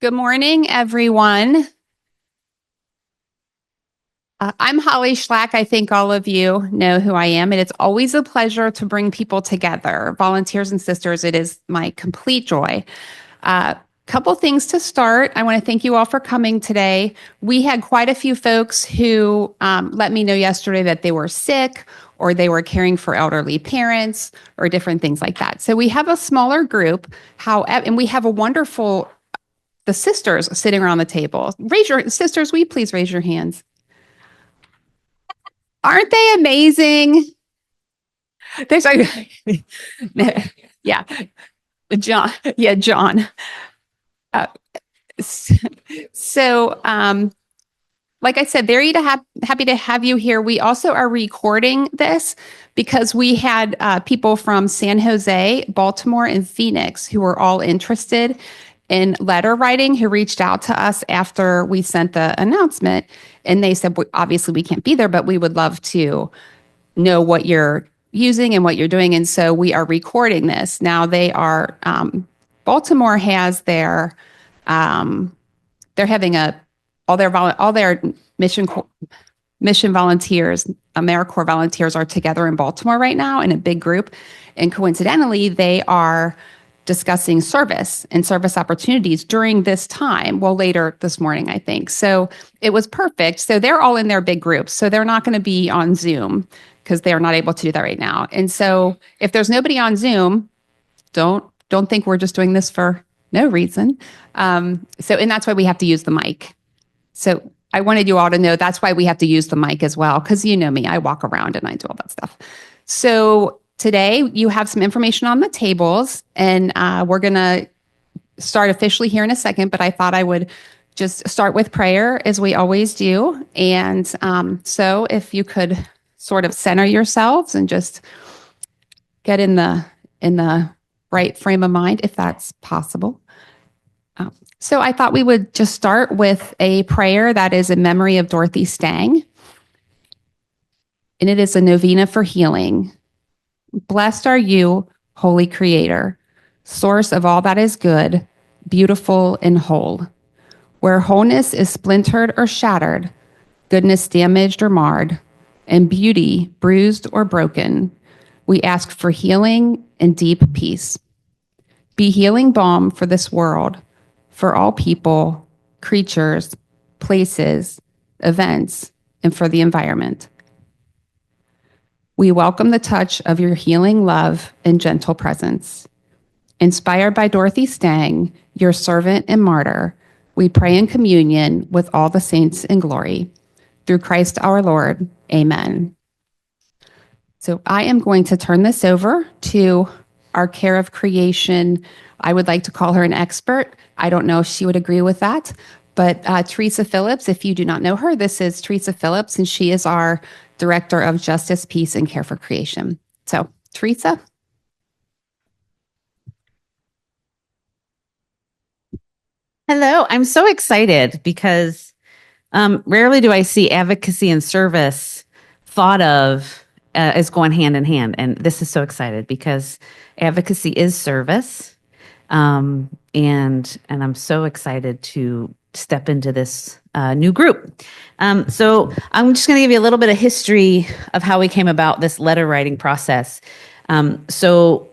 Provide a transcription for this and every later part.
Good morning, everyone. I'm Holly Schlack. I think all of you know who I am, and it's always a pleasure to bring people together, volunteers and sisters. It is my complete joy. Couple things to start. I want to thank you all for coming today. We had quite a few folks who let me know yesterday that they were sick or they were caring for elderly parents or different things like that. So we have a smaller group, and we have a wonderful the sisters sitting around the table. Sisters, will you please raise your hands? Aren't they amazing? There's like, yeah, John. Yeah, John. Uh, so, like I said, very happy to have you here. We also are recording this because we had people from San Jose, Baltimore, and Phoenix who were all interested in letter writing who reached out to us after we sent the announcement. And they said, obviously, we can't be there, but we would love to know what you're using and what you're doing. And so we are recording this. Now they are, Baltimore has they're having all their mission volunteers, AmeriCorps volunteers are together in Baltimore right now in a big group. And coincidentally, they are discussing service and service opportunities during this time. Well, later this morning, I think. So it was perfect. So they're all in their big groups. So they're not going to be on Zoom because they're not able to do that right now. And so if there's nobody on Zoom, don't think we're just doing this for no reason. And that's why we have to use the mic. So I wanted you all to know that's why we have to use the mic as well, because you know me, I walk around and I do all that stuff. So today you have some information on the tables, and we're going to start officially here in a second, but I thought I would just start with prayer as we always do. And so if you could sort of center yourselves and just get in the right frame of mind, if that's possible. So I thought we would just start with a prayer that is in memory of Dorothy Stang. And it is a novena for healing. Blessed are you, Holy Creator, source of all that is good, beautiful, and whole. Where wholeness is splintered or shattered, goodness damaged or marred, and beauty bruised or broken, we ask for healing and deep peace. Be healing balm for this world, for all people, creatures, places, events, and for the environment. We welcome the touch of your healing love and gentle presence. Inspired by Dorothy Stang, your servant and martyr, we pray in communion with all the saints in glory. Through Christ our Lord, amen. So I am going to turn this over to our care of creation. I would like to call her an expert. I don't know if she would agree with that, but Teresa Phillips, if you do not know her, this is Teresa Phillips, and she is our Director of Justice, Peace, and Care for Creation. So, Teresa. Hello, I'm so excited because rarely do I see advocacy and service thought of as going hand in hand. And this is so excited because advocacy is service. And I'm so excited to step into this new group. So I'm just going to give you a little bit of history of how we came about this letter writing process. So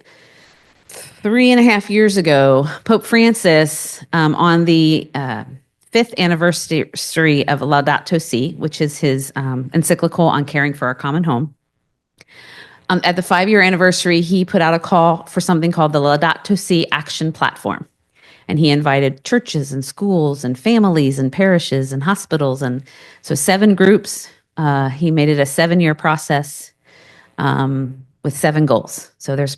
3.5 years ago, Pope Francis, on the 5th anniversary of Laudato Si, which is his encyclical on caring for our common home, at the 5-year anniversary, he put out a call for something called the Laudato Si Action Platform. And he invited churches and schools and families and parishes and hospitals. And so 7 groups. He made it a 7-year process with 7 goals. So there's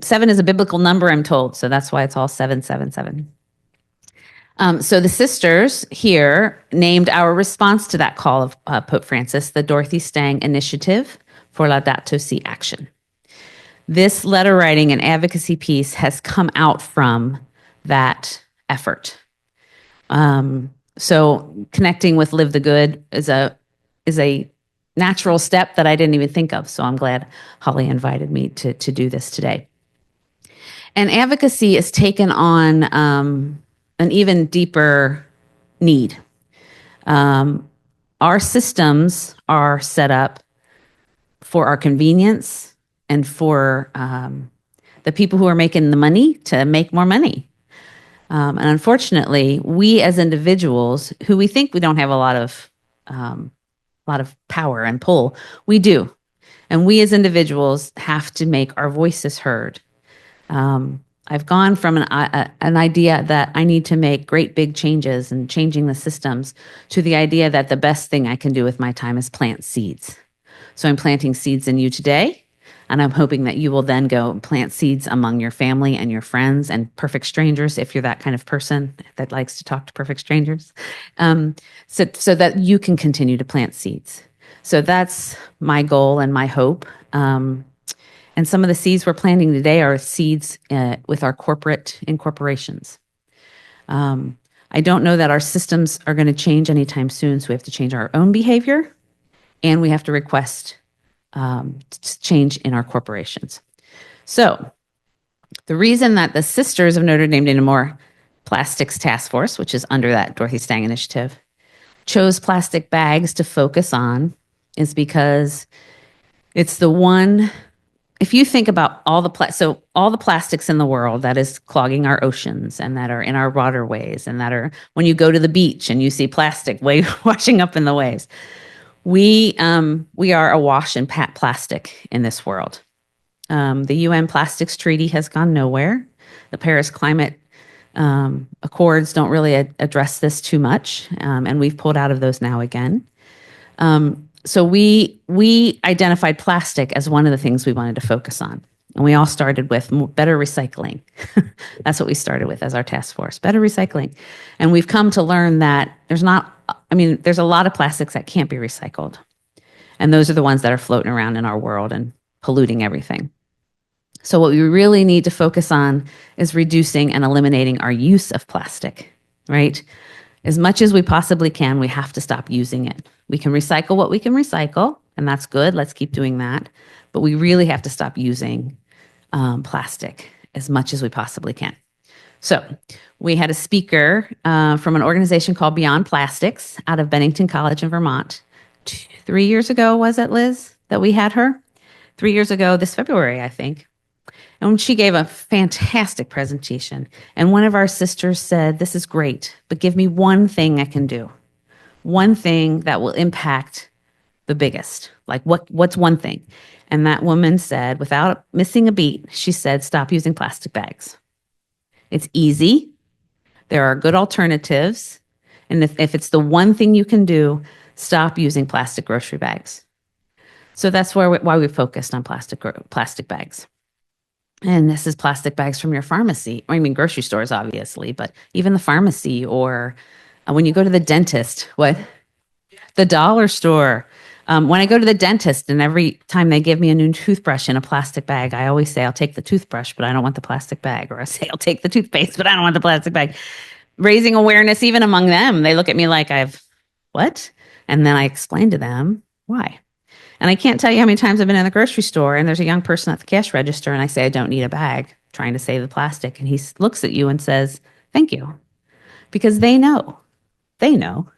7 is a biblical number, I'm told. So that's why it's all 777. So the sisters here named our response to that call of Pope Francis the Dorothy Stang Initiative for Laudato Si Action. This letter writing and advocacy piece has come out from that effort. So connecting with Live the Good is a natural step that I didn't even think of. So I'm glad Holly invited me to do this today. And advocacy is taken on an even deeper need. Our systems are set up for our convenience and for the people who are making the money to make more money. And unfortunately, we as individuals who we think we don't have a lot of power and pull, we do. And we as individuals have to make our voices heard. I've gone from an idea that I need to make great big changes and changing the systems to the idea that the best thing I can do with my time is plant seeds. So I'm planting seeds in you today, and I'm hoping that you will then go and plant seeds among your family and your friends and perfect strangers, if you're that kind of person that likes to talk to perfect strangers, so that you can continue to plant seeds. So that's my goal and my hope. And some of the seeds we're planting today are seeds with our corporate incorporations. I don't know that our systems are going to change anytime soon, so we have to change our own behavior, and we have to request change in our corporations. So the reason that the Sisters of Notre Dame de Namur Plastics Task Force, which is under that Dorothy Stang initiative, chose plastic bags to focus on is because it's the one. If you think about all the plastics in the world that is clogging our oceans and that are in our waterways and that are when you go to the beach and you see plastic washing up in the waves, we are awash in plastic in this world. The UN Plastics Treaty has gone nowhere. The Paris Climate Accords don't really address this too much, and we've pulled out of those now again. So we identified plastic as one of the things we wanted to focus on. And we all started with better recycling. That's what we started with as our task force, better recycling. And we've come to learn that there's a lot of plastics that can't be recycled. And those are the ones that are floating around in our world and polluting everything. So what we really need to focus on is reducing and eliminating our use of plastic, right? As much as we possibly can, we have to stop using it. We can recycle what we can recycle, and that's good. Let's keep doing that. But we really have to stop using plastic as much as we possibly can. So we had a speaker from an organization called Beyond Plastics out of Bennington College in Vermont. 3 years ago, was it, Liz, that we had her? 3 years ago, this February, I think. And she gave a fantastic presentation. And one of our sisters said, "This is great, but give me one thing I can do. One thing that will impact the biggest. Like what's one thing?" And that woman said, without missing a beat, she said, "Stop using plastic bags. It's easy. There are good alternatives. And if it's the one thing you can do, stop using plastic grocery bags." So that's why we focused on plastic bags. And this is plastic bags from your pharmacy. I mean, grocery stores, obviously, but even the pharmacy or when you go to the dentist, the dollar store. When I go to the dentist and every time they give me a new toothbrush in a plastic bag, I always say, "I'll take the toothbrush, but I don't want the plastic bag." Or I say, "I'll take the toothpaste, but I don't want the plastic bag." Raising awareness even among them. They look at me like what? And then I explain to them why. And I can't tell you how many times I've been in the grocery store and there's a young person at the cash register and I say, "I don't need a bag," trying to save the plastic. And he looks at you and says, "Thank you." Because they know. They know.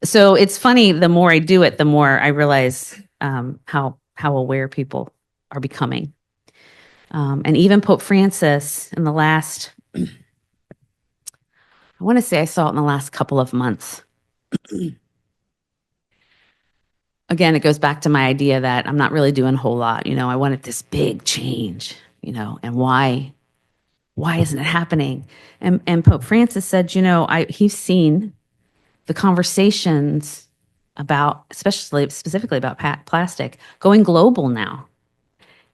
So it's funny, the more I do it, the more I realize how aware people are becoming. And even Pope Francis in the last, I want to say I saw it in the last couple of months. Again, it goes back to my idea that I'm not really doing a whole lot. I wanted this big change, and why isn't it happening? And Pope Francis said, he's seen the conversations about, specifically about plastic, going global now.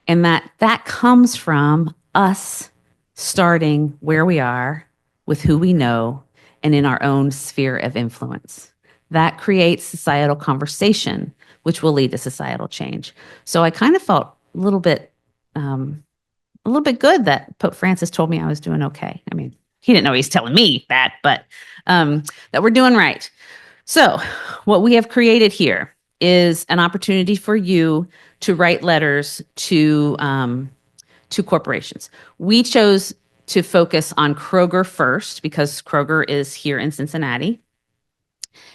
And that comes from us starting where we are with who we know and in our own sphere of influence. That creates societal conversation, which will lead to societal change. So I kind of felt a little bit good that Pope Francis told me I was doing okay. I mean, he didn't know he's telling me that, but that we're doing right. So what we have created here is an opportunity for you to write letters to corporations. We chose to focus on Kroger first because Kroger is here in Cincinnati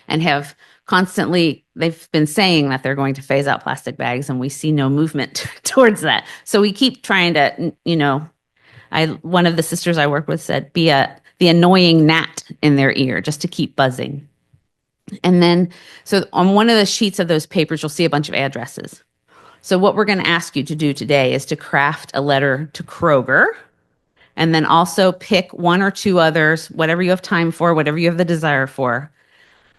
and have constantly, they've been saying that they're going to phase out plastic bags and we see no movement towards that. So we keep trying to, one of the sisters I work with said, be the annoying gnat in their ear just to keep buzzing. And then, so on one of the sheets of those papers, you'll see a bunch of addresses. So what we're going to ask you to do today is to craft a letter to Kroger and then also pick one or two others, whatever you have time for, whatever you have the desire for,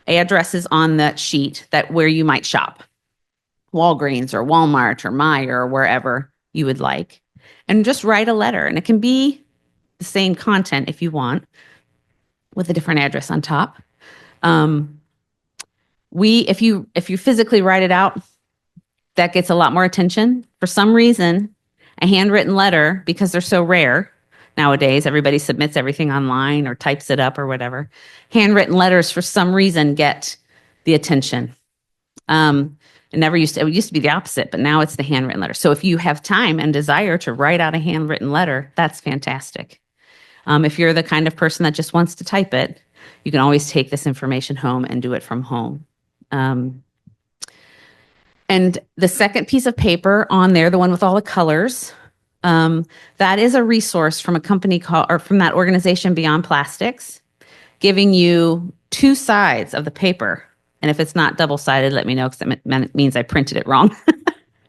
addresses on that sheet that where you might shop, Walgreens or Walmart or Meijer or wherever you would like, and just write a letter. And it can be the same content if you want, with a different address on top. If you physically write it out, that gets a lot more attention. For some reason, a handwritten letter, because they're so rare nowadays, everybody submits everything online or types it up or whatever. Handwritten letters, for some reason, get the attention. It used to be the opposite, but now it's the handwritten letter. So if you have time and desire to write out a handwritten letter, that's fantastic. If you're the kind of person that just wants to type it, you can always take this information home and do it from home. And the second piece of paper on there, the one with all the colors, that is a resource from a company from that organization Beyond Plastics, giving you two sides of the paper. And if it's not double-sided, let me know because it means I printed it wrong.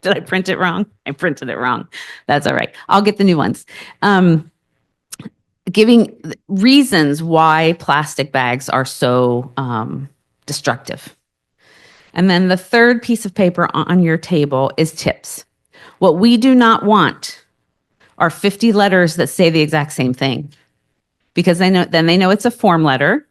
Did I print it wrong? I printed it wrong. That's all right. I'll get the new ones. Giving reasons why plastic bags are so destructive. And then the third piece of paper on your table is tips. What we do not want are 50 letters that say the exact same thing, because they know it's a form letter,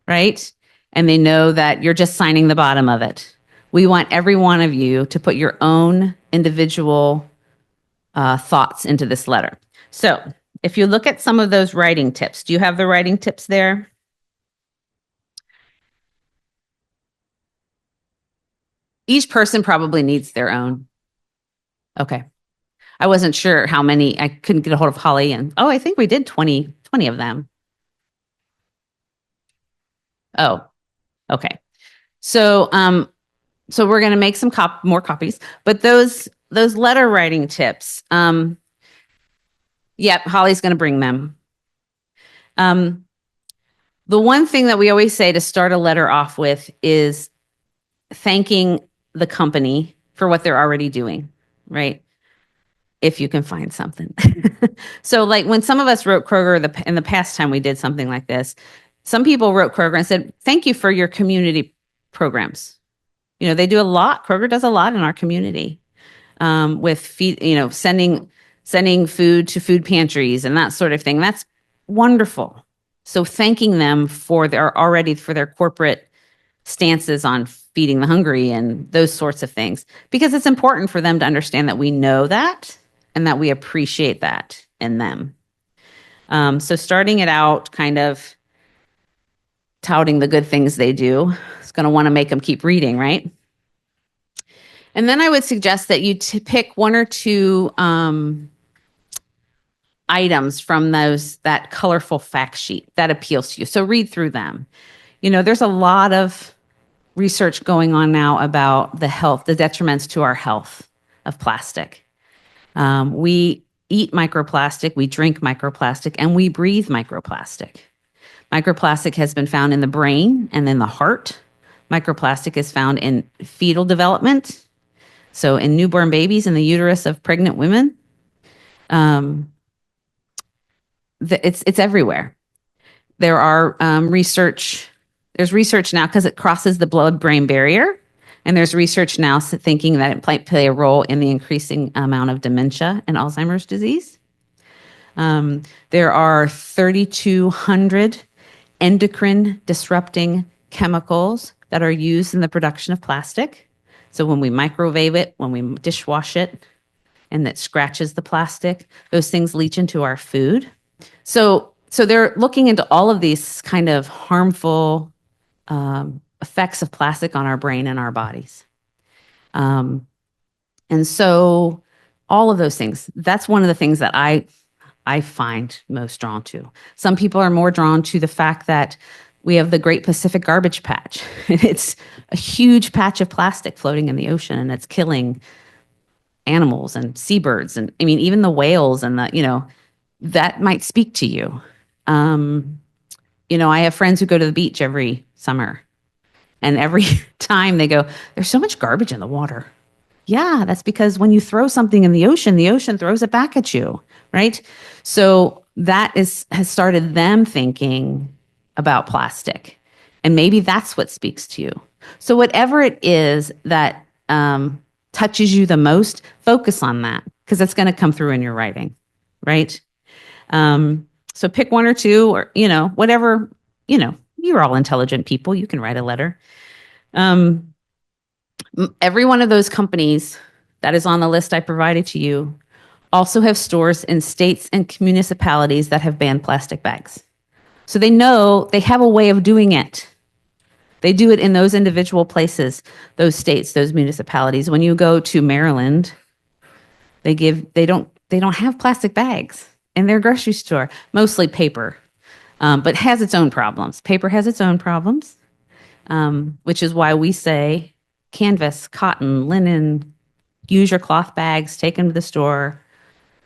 right? And they know that you're just signing the bottom of it. We want every one of you to put your own individual thoughts into this letter. So if you look at some of those writing tips, do you have the writing tips there? Each person probably needs their own. Okay. I wasn't sure how many. I couldn't get a hold of Holly and, I think we did 20 of them. Oh, okay. So, so we're going to make some more copies, but those letter writing tips, yep, Holly's going to bring them. The one thing that we always say to start a letter off with is thanking the company for what they're already doing, right? If you can find something. So like when some of us wrote Kroger in the past time we did something like this, some people wrote Kroger and said, thank you for your community programs. They do a lot. Kroger does a lot in our community with sending food to food pantries and that sort of thing. That's wonderful. So thanking them for their corporate stances on feeding the hungry and those sorts of things, because it's important for them to understand that we know that and that we appreciate that in them. So starting it out kind of touting the good things they do, it's going to want to make them keep reading, right? And then I would suggest that you pick one or two items from that colorful fact sheet that appeals to you. So read through them. There's a lot of research going on now about the detriments to our health of plastic. We eat microplastic, we drink microplastic, and we breathe microplastic. Microplastic has been found in the brain and in the heart. Microplastic is found in fetal development, so in newborn babies in the uterus of pregnant women. It's everywhere. There's research now because it crosses the blood-brain barrier, and there's research now thinking that it might play a role in the increasing amount of dementia and Alzheimer's disease. There are 3,200 endocrine disrupting chemicals that are used in the production of plastic. So when we microwave it, when we dishwash it, and that scratches the plastic, those things leach into our food. So they're looking into all of these kind of harmful effects of plastic on our brain and our bodies. And so all of those things, that's one of the things that I I find most drawn to. Some people are more drawn to the fact that we have the Great Pacific Garbage Patch. It's a huge patch of plastic floating in the ocean, and it's killing animals and seabirds. And I mean, even the whales and that might speak to you. Um, I have friends who go to the beach every summer, and every time they go, there's so much garbage in the water. Yeah, that's because when you throw something in the ocean throws it back at you, right? So has started them thinking about plastic. And maybe that's what speaks to you. So whatever it is that touches you the most, focus on that because it's going to come through in your writing, right? So pick one or two or, whatever, you're all intelligent people. You can write a letter. Every one of those companies that is on the list I provided to you also have stores in states and municipalities that have banned plastic bags. So they know they have a way of doing it. They do it in those individual places, those states, those municipalities. When you go to Maryland, they don't have plastic bags in their grocery store, mostly paper, but has its own problems. Paper has its own problems, which is why we say canvas, cotton, linen, use your cloth bags, take them to the store.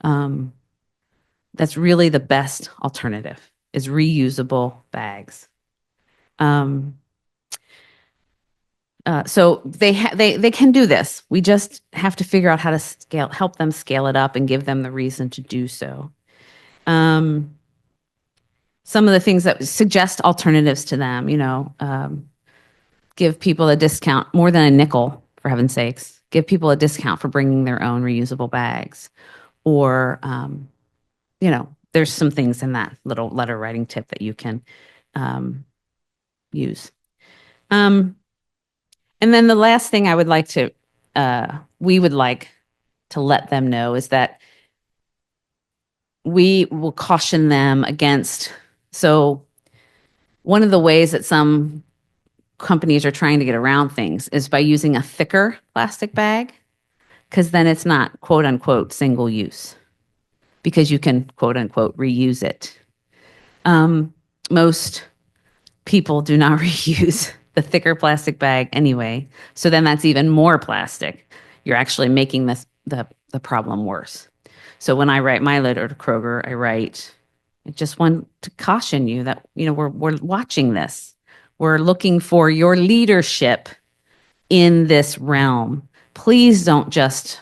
That's really the best alternative is reusable bags. So they can do this. We just have to figure out how to help them scale it up and give them the reason to do so. Some of the things that suggest alternatives to them, give people a discount more than a nickel, for heaven's sakes. Give people a discount for bringing their own reusable bags. Or, there's some things in that little letter writing tip that you can use. And then the last thing we would like to let them know is that we will caution them against. So one of the ways that some companies are trying to get around things is by using a thicker plastic bag, because then it's not quote unquote single use, because you can quote unquote reuse it. Most people do not reuse the thicker plastic bag anyway. So then that's even more plastic. You're actually making the problem worse. So when I write my letter to Kroger, I just want to caution you that, we're watching this. We're looking for your leadership in this realm. Please don't just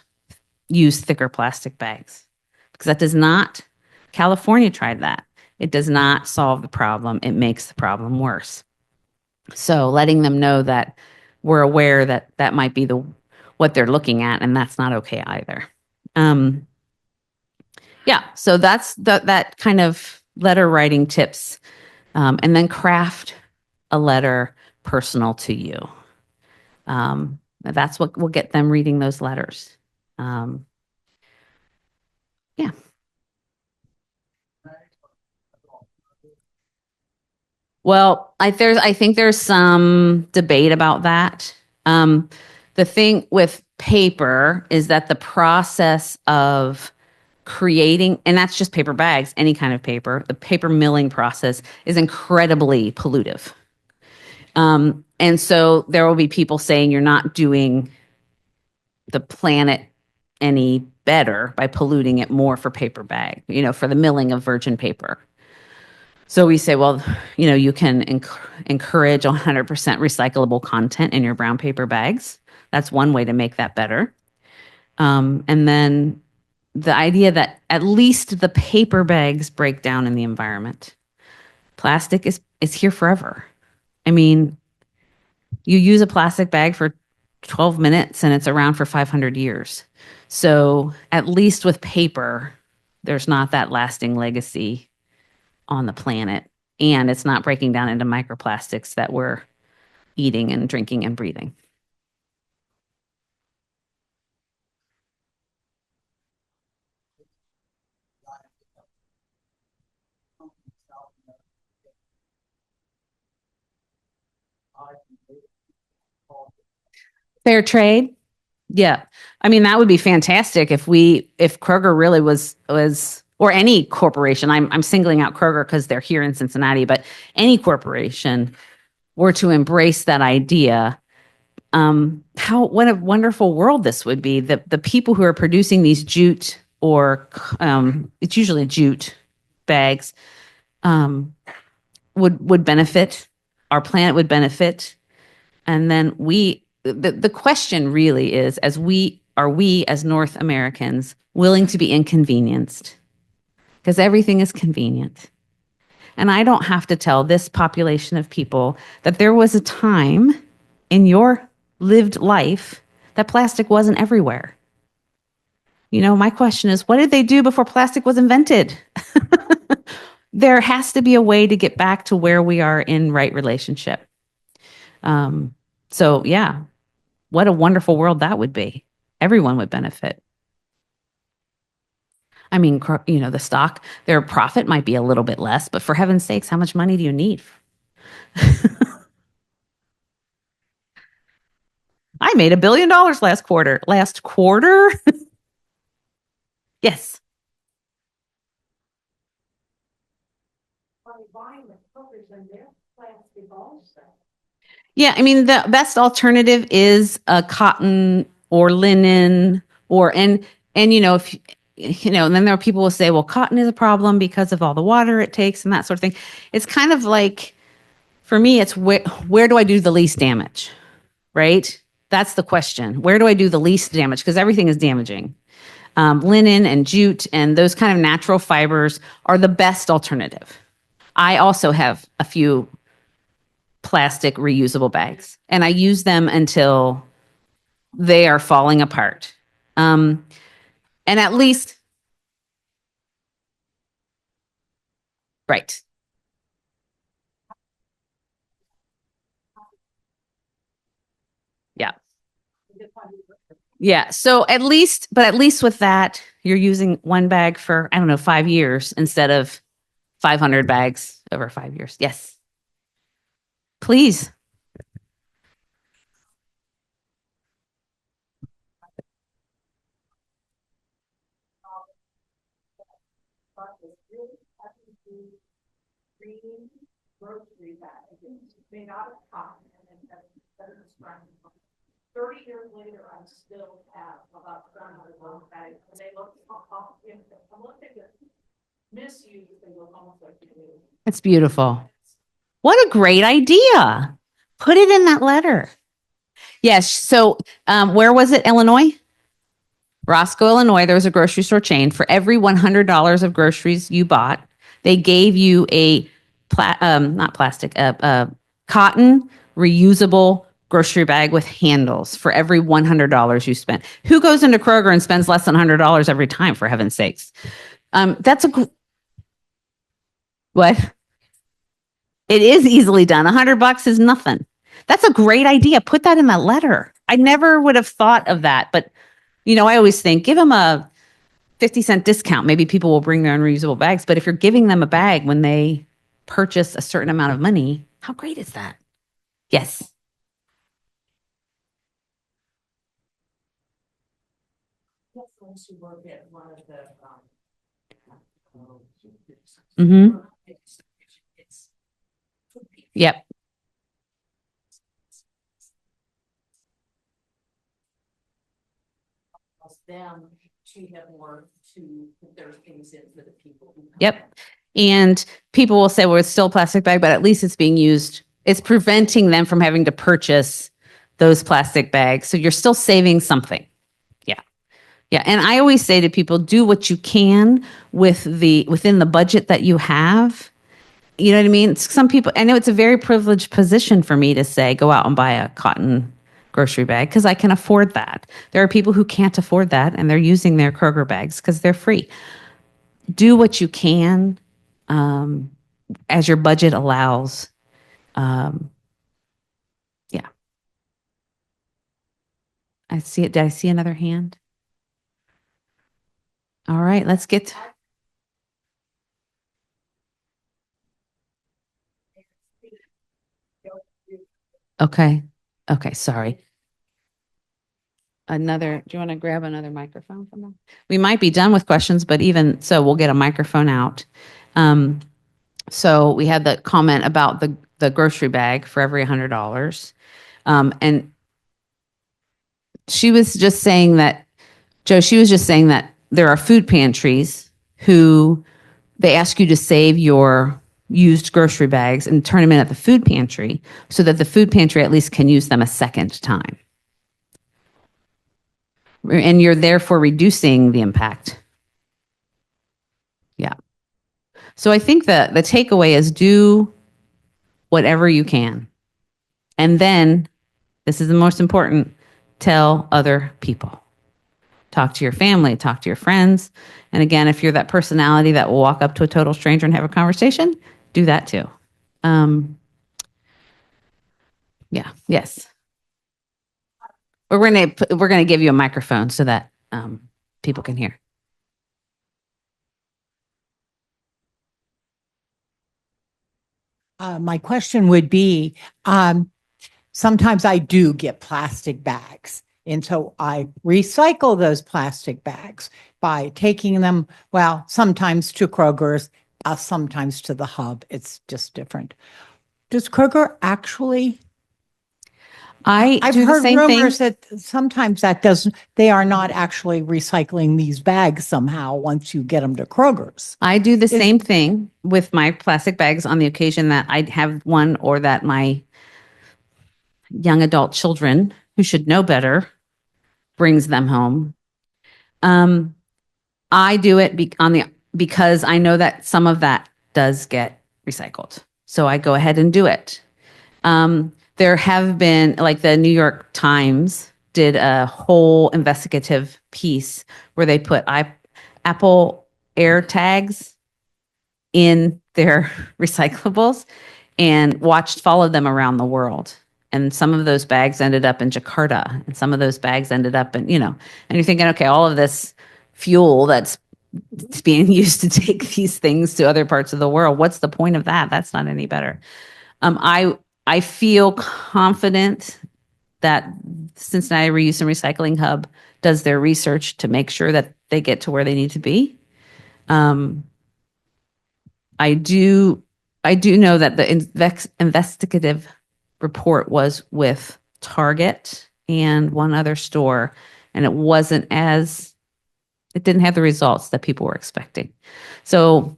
use thicker plastic bags, because that does not, California tried that. It does not solve the problem. It makes the problem worse. So letting them know that we're aware that that might be what they're looking at, and that's not okay either. So that's that kind of letter writing tips, and then craft a letter personal to you. That's what will get them reading those letters. Yeah. Well, I think there's some debate about that. The thing with paper is that the process of creating, and that's just paper bags, any kind of paper, the paper milling process is incredibly pollutive. And so there will be people saying you're not doing the planet any better by polluting it more for paper bag, for the milling of virgin paper. So we say, well, you can encourage 100% recyclable content in your brown paper bags. That's one way to make that better. And then the idea that at least the paper bags break down in the environment. Plastic is here forever. I mean, you use a plastic bag for 12 minutes and it's around for 500 years. So at least with paper, there's not that lasting legacy on the planet, and it's not breaking down into microplastics that we're eating and drinking and breathing. Fair trade. Yeah. I mean, that would be fantastic if Kroger really was or any corporation, I'm singling out Kroger because they're here in Cincinnati, but any corporation were to embrace that idea, what a wonderful world this would be. The people who are producing these jute or it's usually jute bags would benefit. Our planet would benefit, and then the question really is, we as North Americans willing to be inconvenienced? Because everything is convenient. And I don't have to tell this population of people that there was a time in your lived life that plastic wasn't everywhere. My question is, what did they do before plastic was invented? There has to be a way to get back to where we are in right relationship. So, yeah, what a wonderful world that would be. Everyone would benefit. I mean, the stock, their profit might be a little bit less, but for heaven's sakes, how much money do you need? I made $1 billion last quarter. Last quarter? Yes. Yeah, I mean, the best alternative is a cotton or linen and and then there are people who say, well, cotton is a problem because of all the water it takes and that sort of thing. It's kind of like, for me, it's where do I do the least damage, right? That's the question. Where do I do the least damage? Because everything is damaging. Linen and jute and those kind of natural fibers are the best alternative. I also have a few plastic reusable bags and I use them until they are falling apart. And at least, right. Yeah. Yeah. So at least with that, you're using one bag for, I don't know, 5 years instead of 500 bags over 5 years. Yes. Please. It's beautiful. What a great idea. Put it in that letter. Yes. So, where was it? Illinois? Roscoe, Illinois. There was a grocery store chain. For every $100 of groceries you bought, they gave you a not plastic, cotton reusable grocery bag with handles for every $100 you spent. Who goes into Kroger and spends less than $100 every time? For heaven's sakes, that's what. It is easily done. $100 is nothing. That's a great idea. Put that in that letter. I never would have thought of that, but I always think give them a 50-cent discount. Maybe people will bring their own reusable bags, but if you're giving them a bag when they purchase a certain amount of money, how great is that? Yes. Mm-hmm. Yep. Yep. And people will say, well, it's still a plastic bag, but at least it's being used. It's preventing them from having to purchase those plastic bags. So you're still saving something. Yeah. Yeah. And I always say to people, do what you can within the budget that you have. You know what I mean? Some people, I know it's a very privileged position for me to say, go out and buy a cotton grocery bag because I can afford that. There are people who can't afford that and they're using their Kroger bags because they're free. Do what you can as your budget allows. Um, yeah, I see it. Did I see another hand? All right, let's get. Okay. Okay. Sorry. another, do you want to grab another microphone from them? We might be done with questions, but even so, we'll get a microphone out. So we had the comment about the grocery bag for every $100. And she was just saying that, Joe, she was just saying that there are food pantries who they ask you to save your used grocery bags and turn them in at the food pantry so that the food pantry at least can use them a second time. And you're therefore reducing the impact. Yeah. So I think the takeaway is do whatever you can. And then, this is the most important, tell other people. Talk to your family, talk to your friends. And again, if you're that personality that will walk up to a total stranger and have a conversation, do that too. Yeah, yes. We're gonna give you a microphone so that people can hear. My question would be, sometimes I do get plastic bags. And so I recycle those plastic bags by taking them, well, sometimes to Kroger's, sometimes to the hub. It's just different. Does Kroger actually? I've do the heard same rumors thing. that sometimes that doesn't, they are not actually recycling these bags somehow once you get them to Kroger's. I do the same thing with my plastic bags on the occasion that I have one or that my young adult children who should know better brings them home. I do it because I know that some of that does get recycled. So I go ahead and do it. There have been, like the New York Times did a whole investigative piece where they put Apple Air tags in their recyclables and followed them around the world. And some of those bags ended up in Jakarta, and some of those bags ended up in, and you're thinking, okay, all of this fuel that's being used to take these things to other parts of the world, what's the point of that? That's not any better. I feel confident that Cincinnati Reuse and Recycling Hub does their research to make sure that they get to where they need to be. I do know that the investigative report was with Target and one other store, and it didn't have the results that people were expecting. So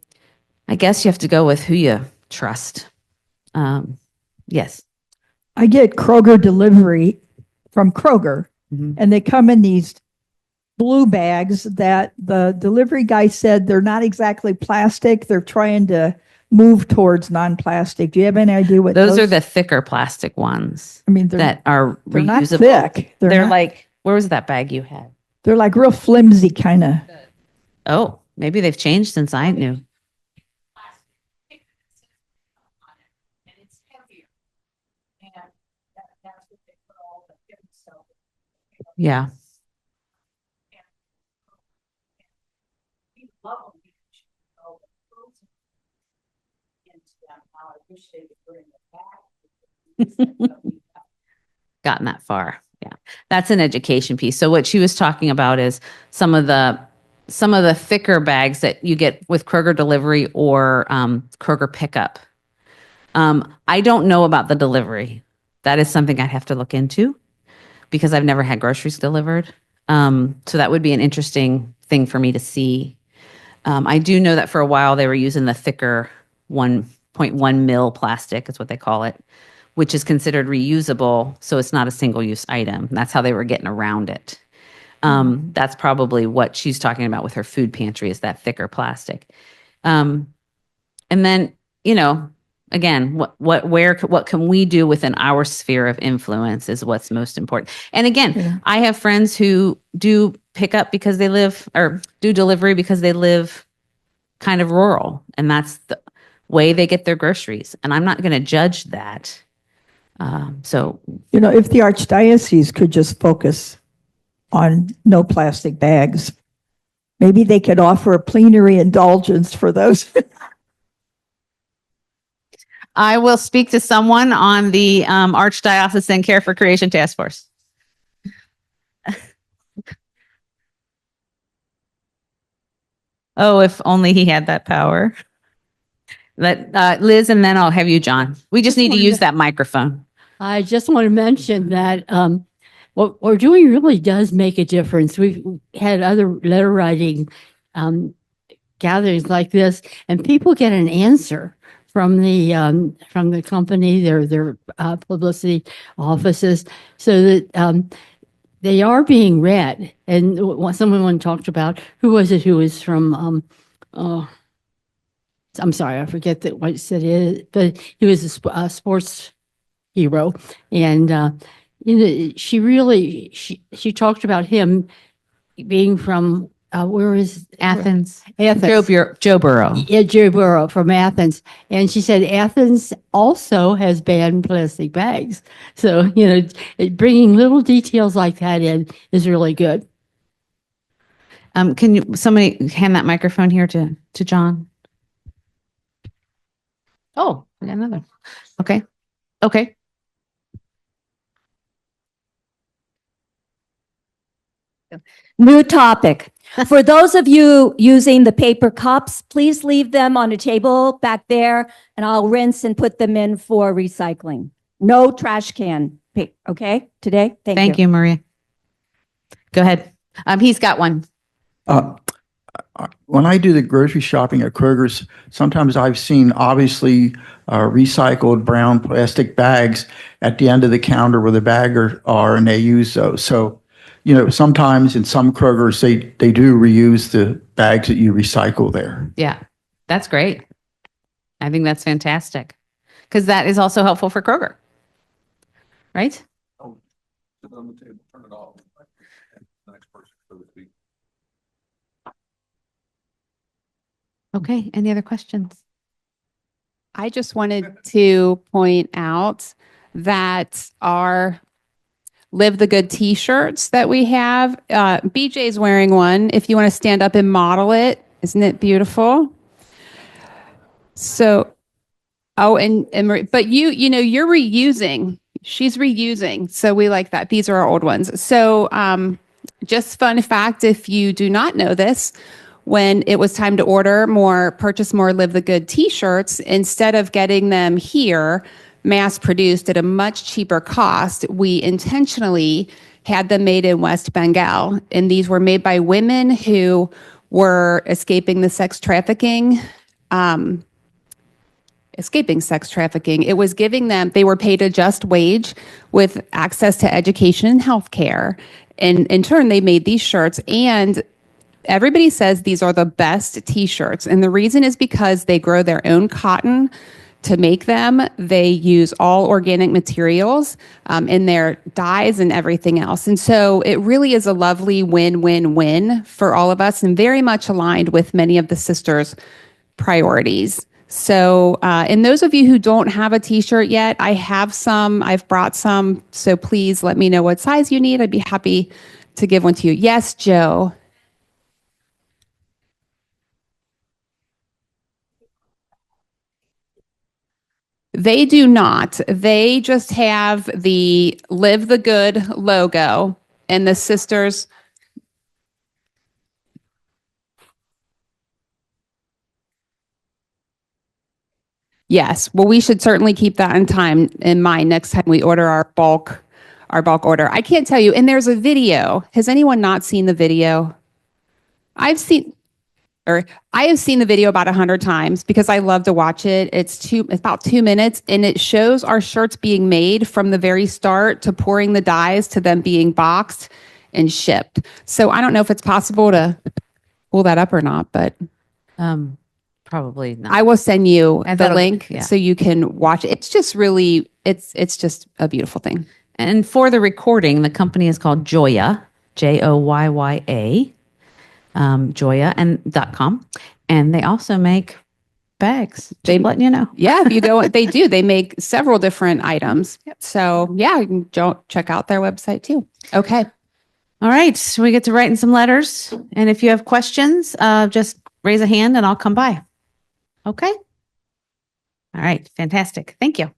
I guess you have to go with who you trust. Yes. I get Kroger delivery from Kroger, and they come in these blue bags that the delivery guy said they're not exactly plastic. They're trying to move towards non-plastic. Do you have any idea what Those are the thicker plastic ones? I mean, that are they're not reusable. thick. They're like, where was that bag you had? They're like real flimsy kind of. Oh, maybe they've changed since I knew. Yeah. Gotten that far. Yeah. That's an education piece. So what she was talking about is some of the thicker bags that you get with Kroger delivery or Kroger pickup. I don't know about the delivery. That is something I'd have to look into because I've never had groceries delivered. So that would be an interesting thing for me to see. I do know that for a while they were using the thicker 1.1 mil plastic, is what they call it, which is considered reusable. So it's not a single use item. That's how they were getting around it. That's probably what she's talking about with her food pantry, is that thicker plastic. And then, again, what can we do within our sphere of influence is what's most important. And again, I have friends who do pick up because they live, or do delivery because they live kind of rural, and that's the way they get their groceries. And I'm not going to judge that. So, if the archdiocese could just focus on no plastic bags, maybe they could offer a plenary indulgence for those. I will speak to someone on the Archdiocesan Care for Creation Task Force. Oh, if only he had that power. Liz, and then I'll have you, John. We just need to use that microphone. I just want to mention that what we're doing really does make a difference. We've had other letter writing gatherings like this, and people get an answer from the company, their publicity offices, so that they are being read. And what someone talked about, who was it? Who was from? I'm sorry, I forget what it is, but he was a sports hero, and she talked about him being from where is Athens. Athens. Joe Burrow. Yeah, Joe Burrow from Athens, and she said Athens also has banned plastic bags. So bringing little details like that in is really good. Can somebody hand that microphone here to John? Oh, we got another. Okay. Okay. New topic. For those of you using the paper cups, please leave them on a table back there and I'll rinse and put them in for recycling. No trash can, okay, today? Thank you, Maria. Go ahead. He's got one. When I do the grocery shopping at Kroger's, sometimes I've seen obviously recycled brown plastic bags at the end of the counter where the bag are, and they use those. So, sometimes in some Kroger's, they do reuse the bags that you recycle there. Yeah, that's great. I think that's fantastic because that is also helpful for Kroger, right? Okay, any other questions? I just wanted to point out that our Live the Good t-shirts that we have, BJ's wearing one. If you want to stand up and model it, isn't it beautiful? So, but you're reusing. She's reusing. So we like that. These are our old ones. So just fun fact, if you do not know this, when it was time to purchase more Live the Good t-shirts, instead of getting them here, mass produced at a much cheaper cost, we intentionally had them made in West Bengal. And these were made by women who were escaping sex trafficking. It was giving them, they were paid a just wage with access to education and healthcare. And in turn, they made these shirts, and everybody says these are the best t-shirts. And the reason is because they grow their own cotton to make them. They use all organic materials in their dyes and everything else. And so it really is a lovely win-win-win for all of us, and very much aligned with many of the sisters' priorities. So, and those of you who don't have a t-shirt yet, I have some, I've brought some. So please let me know what size you need. I'd be happy to give one to you. Yes, Joe. They do not. They just have the Live the Good logo, and the sisters. Yes. Well, we should certainly keep that in mind next time we order our bulk order. I can't tell you. And there's a video. Has anyone not seen the video? I have seen the video about 100 times because I love to watch it. It's about 2 minutes, and it shows our shirts being made from the very start to pouring the dyes to them being boxed and shipped. So I don't know if it's possible to pull that up or not, but Probably not. I will send you And the that'll- link yeah. so you can watch it. It's just really, it's just a beautiful thing. And for the recording, the company is called Joya, Joyya, Joya.com. And they also make bags. Just letting you know. Yeah, if you go, they do. They make several different items. So yeah, you can check out their website too. Okay. All right. So we get to write in some letters. And if you have questions, just raise a hand and I'll come by. Okay. All right. Fantastic. Thank you.